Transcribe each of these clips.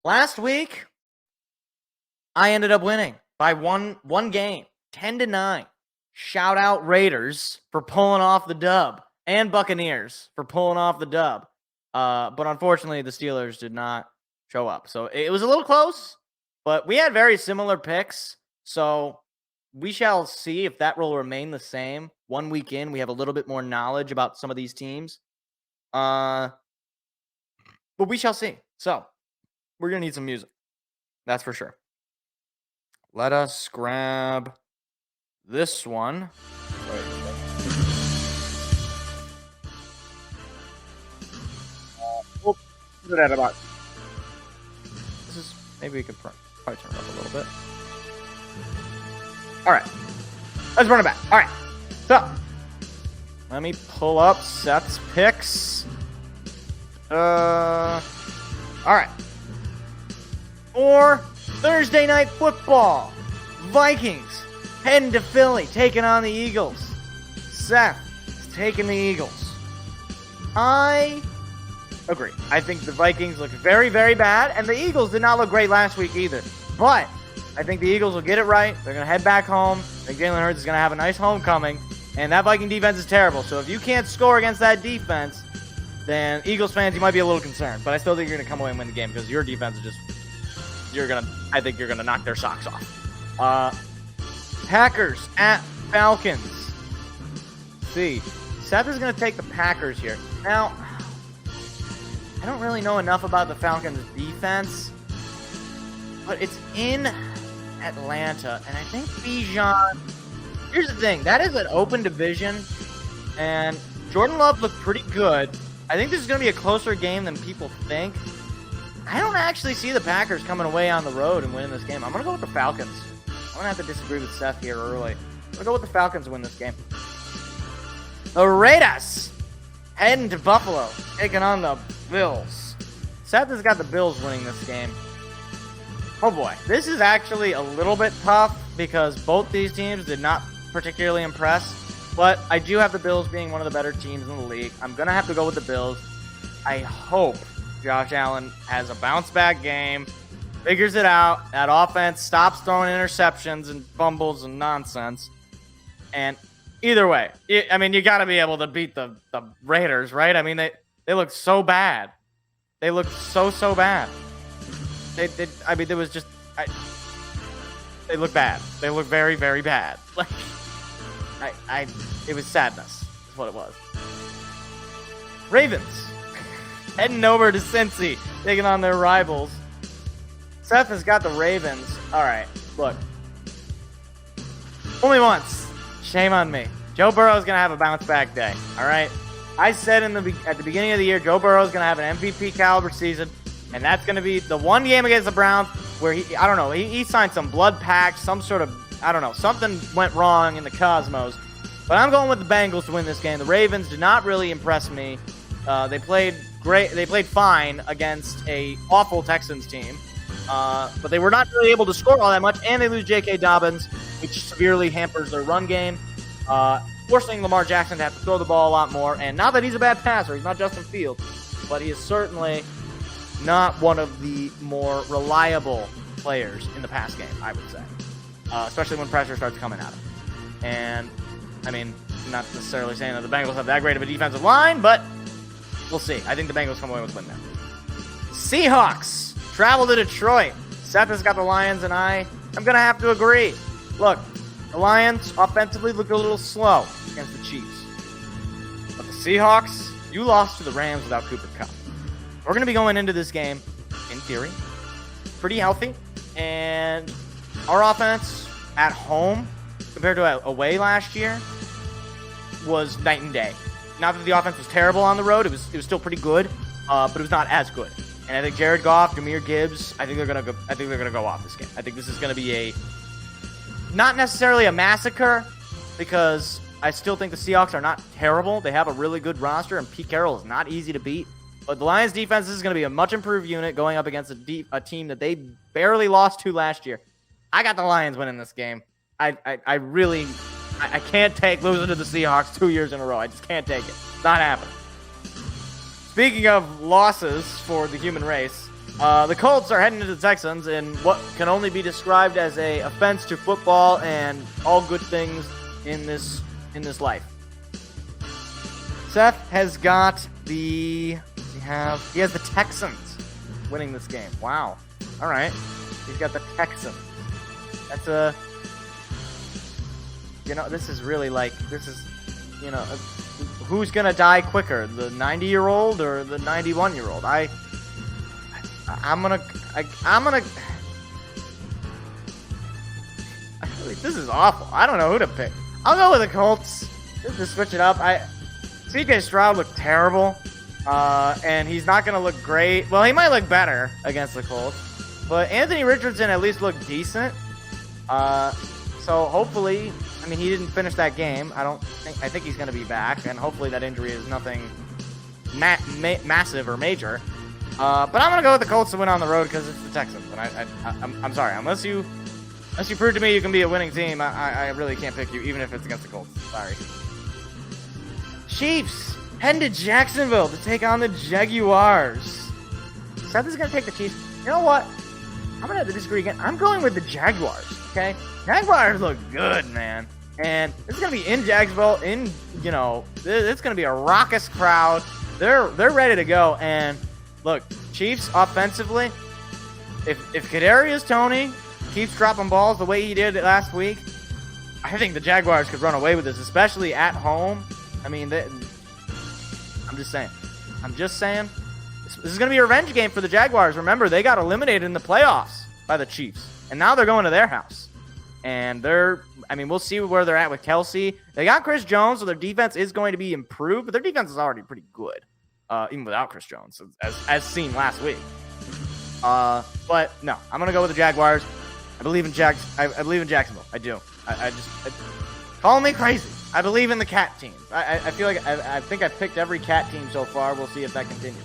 Last week, I ended up winning by one game, 10-9. Shout out Raiders for pulling off the dub, and Buccaneers for pulling off the dub. But unfortunately, the Steelers did not show up. So it was a little close, but we had very similar picks. So we shall see if that will remain the same. 1 week in, we have a little bit more knowledge about some of these teams. But we shall see. So we're going to need some music. That's for sure. Let us grab this one. We'll put it at about. Maybe we could probably turn it up a little bit. All right. Let's run it back. All right. So, let me pull up Seth's picks. All right. For Thursday Night Football, Vikings heading to Philly, taking on the Eagles. Seth is taking the Eagles. I agree. I think the Vikings look very, very bad, and the Eagles did not look great last week either. But I think the Eagles will get it right. They're going to head back home. I think Jalen Hurts is going to have a nice homecoming, and that Viking defense is terrible. So if you can't score against that defense, then Eagles fans, you might be a little concerned. But I still think you're going to come away and win the game because your defense is just, I think you're going to knock their socks off. Packers at Falcons. Let's see. Seth is going to take the Packers here. Now, I don't really know enough about the Falcons' defense, but it's in Atlanta, and I think Bijan. Here's the thing: that is an open division, and Jordan Love looked pretty good. I think this is going to be a closer game than people think. I don't actually see the Packers coming away on the road and winning this game. I'm going to go with the Falcons. I'm going to have to disagree with Seth here early. I'm going to go with the Falcons to win this game. The Raiders heading to Buffalo, taking on the Bills. Seth has got the Bills winning this game. Oh boy, this is actually a little bit tough because both these teams did not particularly impress, but I do have the Bills being one of the better teams in the league. I'm going to have to go with the Bills. I hope Josh Allen has a bounce-back game, figures it out, that offense stops throwing interceptions and fumbles and nonsense, and either way, I mean, you got to be able to beat the Raiders, right? I mean, they look so bad. They look so bad. I mean, there was just... they look bad. They look very, very bad. Like, it was sadness. Is what it was. Ravens heading over to Cincy, taking on their rivals. Seth has got the Ravens. All right, look. Only once. Shame on me. Joe Burrow's going to have a bounce-back day, all right? I said at the beginning of the year, Joe Burrow's going to have an MVP-caliber season, and that's going to be the one game against the Browns where he signed some blood pact, some sort of, something went wrong in the cosmos. But I'm going with the Bengals to win this game. The Ravens did not really impress me. They played great. They played fine against a awful Texans team, but they were not really able to score all that much, and they lose J.K. Dobbins, which severely hampers their run game, forcing Lamar Jackson to have to throw the ball a lot more. And not that he's a bad passer, he's not Justin Fields, but he is certainly not one of the more reliable players in the pass game, I would say, especially when pressure starts coming at him. And, I mean, not necessarily saying that the Bengals have that great of a defensive line, but we'll see. I think the Bengals come away with a win there. Seahawks travel to Detroit. Seth has got the Lions, and I'm going to have to agree. Look, the Lions offensively look a little slow against the Chiefs. But the Seahawks, you lost to the Rams without Cooper Kupp. We're going to be going into this game, in theory, pretty healthy. And our offense at home, compared to away last year, was night and day. Not that the offense was terrible on the road. It was still pretty good, but it was not as good. And I think Jared Goff, Jahmyr Gibbs, I think they're going to go off this game. I think this is going to be not necessarily a massacre, because I still think the Seahawks are not terrible. They have a really good roster, and Pete Carroll is not easy to beat. But the Lions' defense is going to be a much improved unit going up against a team that they barely lost to last year. I got the Lions winning this game. I can't take losing to the Seahawks 2 years in a row. I just can't take it. It's not happening. Speaking of losses for the human race, The Colts are heading to the Texans in what can only be described as a offense to football and all good things in this life. Seth has got he has the Texans winning this game. Wow. All right. He's got the Texans. That's this is really who's going to die quicker, the 90-year-old or the 91-year-old? This is awful. I don't know who to pick. I'll go with the Colts. Just to switch it up. C.J. Stroud looked terrible. And he's not going to look great. Well, he might look better against the Colts. But Anthony Richardson at least looked decent. So hopefully, he didn't finish that game. I think he's going to be back. And hopefully that injury is nothing massive or major. But I'm going to go with the Colts to win on the road because it's the Texans. And I'm sorry. Unless you prove to me you can be a winning team, I really can't pick you, even if it's against the Colts. Sorry. Chiefs heading to Jacksonville to take on the Jaguars. Seth is going to take the Chiefs. You know what? I'm going to have to disagree again. I'm going with the Jaguars, okay? Jaguars look good, man. And it's going to be in Jacksonville. It's going to be a raucous crowd. They're ready to go. And look, Chiefs offensively, if Kadarius Toney keeps dropping balls the way he did last week, I think the Jaguars could run away with this, especially at home. I'm just saying. This is going to be a revenge game for the Jaguars. Remember, they got eliminated in the playoffs by the Chiefs, and now they're going to their house. And we'll see where they're at with Kelsey. They got Chris Jones, so their defense is going to be improved, but their defense is already pretty good, even without Chris Jones, as seen last week. But no, I'm going to go with the Jaguars. I believe in I believe in Jacksonville. I do. Call me crazy. I believe in the cat teams. I feel like I think I've picked every cat team so far. We'll see if that continues.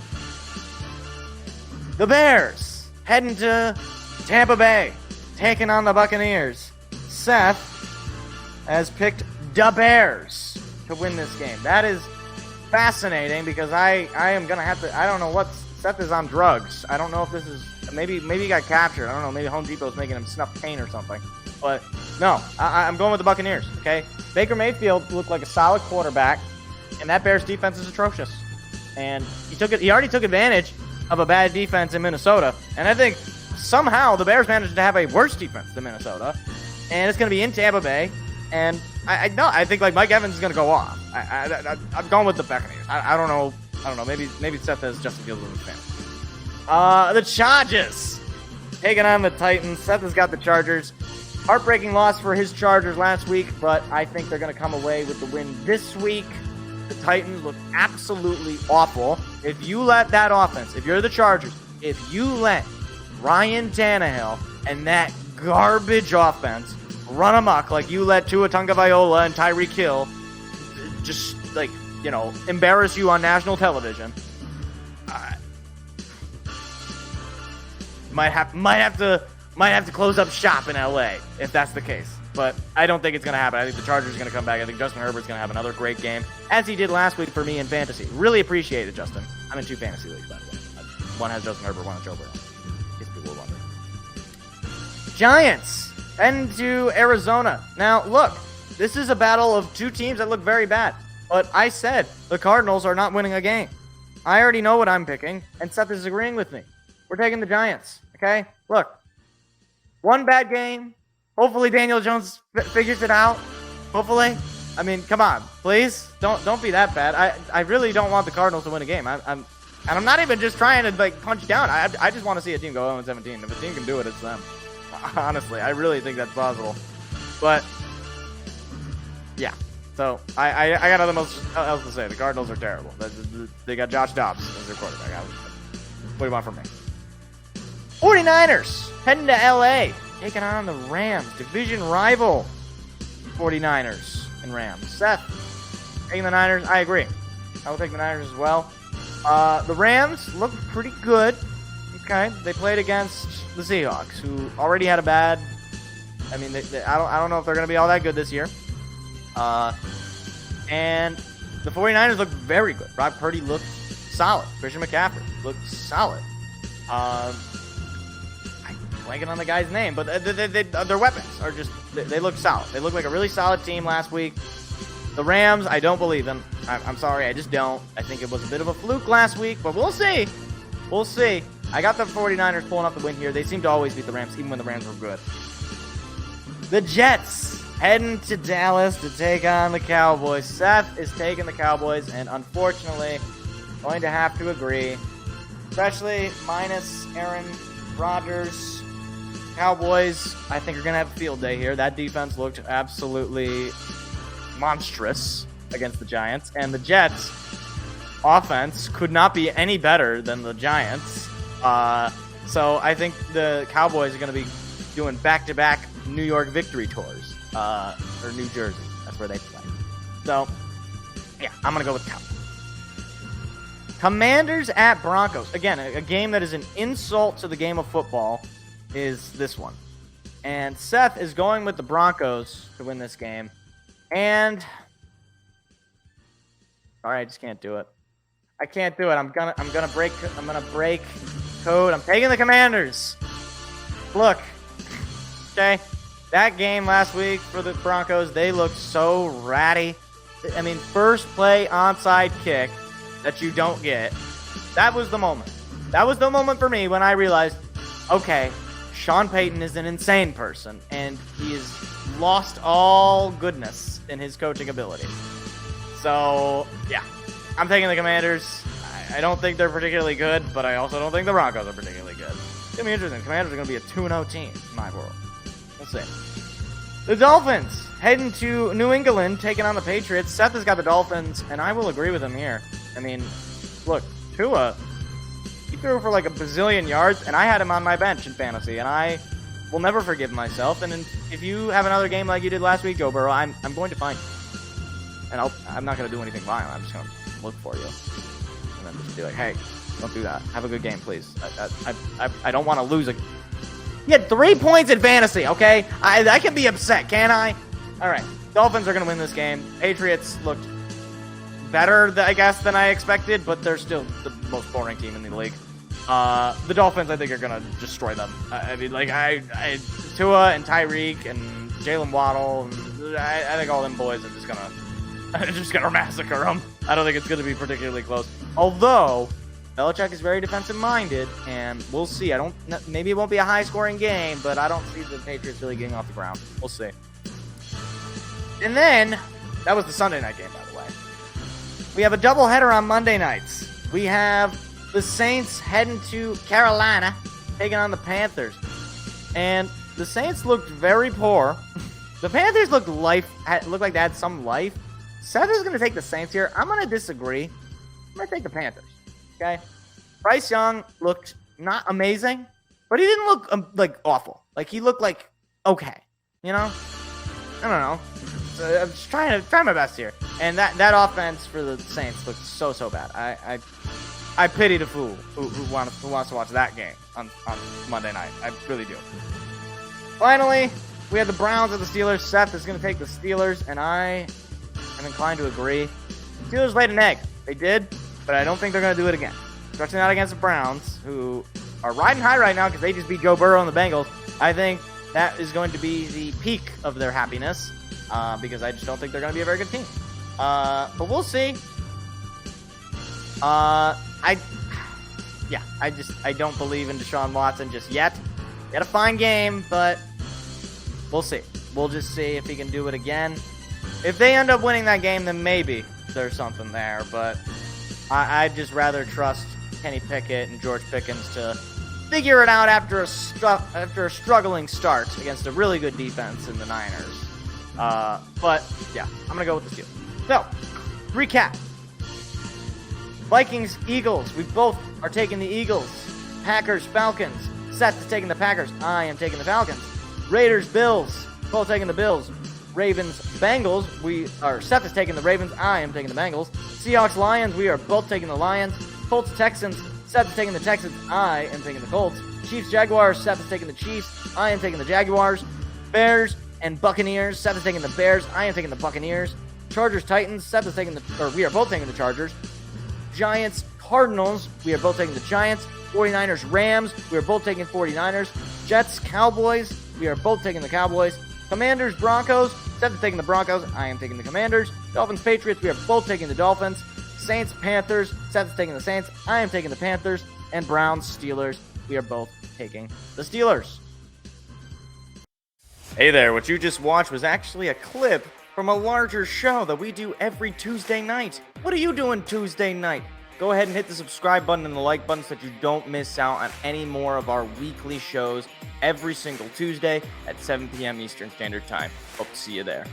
The Bears heading to Tampa Bay, taking on the Buccaneers. Seth has picked the Bears to win this game. That is fascinating because I am going to have to, I don't know what, Seth is on drugs. I don't know if this is, maybe he got captured. I don't know, maybe Home Depot's making him snuff pain or something. But no, I'm going with the Buccaneers, okay? Baker Mayfield looked like a solid quarterback, and that Bears defense is atrocious. And he already took advantage of a bad defense in Minnesota, and I think somehow the Bears managed to have a worse defense than Minnesota, and it's going to be in Tampa Bay, and I think like Mike Evans is going to go off. I'm going with the Buccaneers. I don't know. Maybe Seth has Justin Fields as his fan. The Chargers taking on the Titans. Seth has got the Chargers. Heartbreaking loss for his Chargers last week, but I think they're going to come away with the win this week. The Titans look absolutely awful. If you let that offense, if you're the Chargers, if you let Ryan Tannehill and that garbage offense run amok like you let Tua Tagovailoa and Tyreek Hill just, embarrass you on national television, might have to close up shop in LA if that's the case. But I don't think it's going to happen. I think the Chargers are going to come back. I think Justin Herbert's going to have another great game, as he did last week for me in fantasy. Really appreciate it, Justin. I'm in 2 fantasy leagues, by the way. One has Justin Herbert, one has Joe Burrow. In case people were wondering. Giants heading to Arizona. Now, look, this is a battle of 2 teams that look very bad. But I said the Cardinals are not winning a game. I already know what I'm picking, and Seth is agreeing with me. We're taking the Giants, okay? Look, one bad game. Hopefully Daniel Jones figures it out. Hopefully. Come on, please. Don't be that bad. I really don't want the Cardinals to win a game. I'm not even just trying to punch down. I just want to see a team go 0-17. If a team can do it, it's them. Honestly, I really think that's possible. But yeah. So I got nothing else to say. The Cardinals are terrible. They got Josh Dobbs as their quarterback. What do you want from me? 49ers heading to LA. Taking on the Rams, division rival 49ers and Rams. Seth, taking the Niners, I agree. I will take the Niners as well. The Rams look pretty good. Okay, they played against the Seahawks, who already had a bad. I don't know if they're going to be all that good this year. And the 49ers look very good. Brock Purdy looked solid. Christian McCaffrey looked solid. I'm blanking on the guy's name, but their weapons are just, they look solid. They look like a really solid team last week. The Rams, I don't believe them. I'm sorry, I just don't. I think it was a bit of a fluke last week, but we'll see. We'll see. I got the 49ers pulling up the win here. They seem to always beat the Rams, even when the Rams were good. The Jets heading to Dallas to take on the Cowboys. Seth is taking the Cowboys, and unfortunately, going to have to agree, especially minus Aaron Rodgers. Cowboys, I think, are going to have a field day here. That defense looked absolutely monstrous against the Giants, and the Jets' offense could not be any better than the Giants. So I think the Cowboys are going to be doing back-to-back New York victory tours, or New Jersey. That's where they play. So, yeah, I'm going to go with Cowboys. Commanders at Broncos. Again, a game that is an insult to the game of football is this one. And Seth is going with the Broncos to win this game. And sorry, I just can't do it. I can't do it. I'm gonna break code. I'm taking the Commanders. Look. Okay. That game last week for the Broncos, they looked so ratty. I mean, first play onside kick that you don't get. That was the moment. That was the moment for me when I realized, okay, Sean Payton is an insane person, and he has lost all goodness in his coaching ability. So, yeah, I'm taking the Commanders. I don't think they're particularly good, but I also don't think the Broncos are particularly good. It's going to be interesting. The Commanders are going to be a 2-0 team in my world. We'll see. The Dolphins heading to New England, taking on the Patriots. Seth has got the Dolphins, and I will agree with him here. I mean, look, Tua, he threw for like a bazillion yards, and I had him on my bench in fantasy, and I will never forgive myself. And if you have another game like you did last week, Joe Burrow, I'm going to find you. And I'm not going to do anything violent. I'm just going to look for you. And then just be like, hey, don't do that. Have a good game, please. I don't want to lose a... You had 3 points in fantasy, okay? I can be upset, can't I? All right. Dolphins are going to win this game. Patriots looked better, I guess, than I expected, but they're still the most boring team in the league. The Dolphins, I think, are going to destroy them. I mean, like, Tua and Tyreek and Jalen Waddle, and I think all them boys are just gonna massacre them. I don't think it's going to be particularly close. Although, Belichick is very defensive-minded, and we'll see. Maybe it won't be a high-scoring game, but I don't see the Patriots really getting off the ground. We'll see. And then, that was the Sunday night game, by the way. We have a doubleheader on Monday nights. We have the Saints heading to Carolina, taking on the Panthers. And the Saints looked very poor. The Panthers looked like they had some life. Seth is going to take the Saints here. I'm going to disagree. I'm going to take the Panthers. Okay? Bryce Young looked not amazing, but he didn't look like awful. Like, he looked like okay. You know? I don't know. I'm just trying my best here. And that offense for the Saints looked so bad. I pity the fool who wants to watch that game on Monday night. I really do. Finally, we have the Browns and the Steelers. Seth is going to take the Steelers, and I am inclined to agree. Steelers laid an egg. They did, but I don't think they're going to do it again. Especially not against the Browns, who are riding high right now because they just beat Joe Burrow and the Bengals. I think that is going to be the peak of their happiness because I just don't think they're going to be a very good team. But we'll see. I don't believe in Deshaun Watson just yet. He had a fine game, but we'll see. We'll just see if he can do it again. If they end up winning that game, then maybe there's something there. But I'd just rather trust Kenny Pickett and George Pickens to figure it out after a struggling start against a really good defense in the Niners. But yeah, I'm gonna go with the Steelers. So, recap. Vikings, Eagles. We both are taking the Eagles. Packers, Falcons. Seth is taking the Packers. I am taking the Falcons. Raiders, Bills. Both taking the Bills. Ravens, Bengals. Seth is taking the Ravens. I am taking the Bengals. Seahawks, Lions. We are both taking the Lions. Colts, Texans. Seth is taking the Texans. I am taking the Colts. Chiefs, Jaguars. Seth is taking the Chiefs. I am taking the Jaguars. Bears and Buccaneers. Seth is taking the Bears. I am taking the Buccaneers. Chargers, Titans. Seth is taking we are both taking the Chargers. Giants, Cardinals, we are both taking the Giants. 49ers, Rams, we are both taking 49ers. Jets, Cowboys, we are both taking the Cowboys. Commanders, Broncos, Seth is taking the Broncos, I am taking the Commanders. Dolphins, Patriots, we are both taking the Dolphins. Saints, Panthers, Seth is taking the Saints, I am taking the Panthers. And Browns, Steelers, we are both taking the Steelers. Hey there, what you just watched was actually a clip from a larger show that we do every Tuesday night. What are you doing Tuesday night? Go ahead and hit the subscribe button and the like button so that you don't miss out on any more of our weekly shows every single Tuesday at 7 p.m. Eastern Standard Time. Hope to see you there.